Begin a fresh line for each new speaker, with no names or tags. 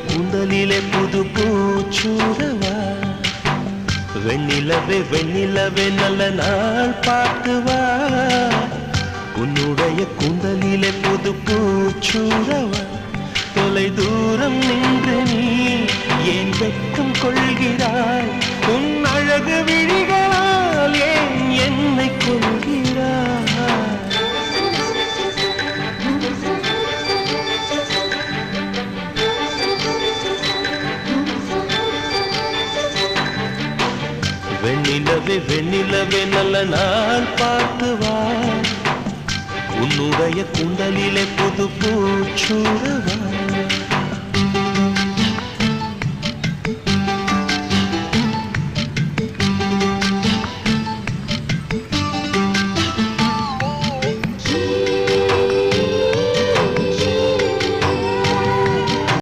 கூந்தலிலே புது பூச்சூடவா வெண்ணிலவே வெண்ணிலவே நல்ல நாள் பார்த்து வா உன்னுடைய கூந்தலிலே புது பூச்சூடவா தொலை தூரம் நின்று நீ ஏன் வெட்கம் கொள்கிறாய் உன் அழகு விழிகளால் ஏன் என்னை கொள்கிறாய் வெண்ணிலவே வெண்ணிலவே நல்ல நாள் பார்த்து வா உன்னுடைய கூந்தலிலே புது பூச்சூடவா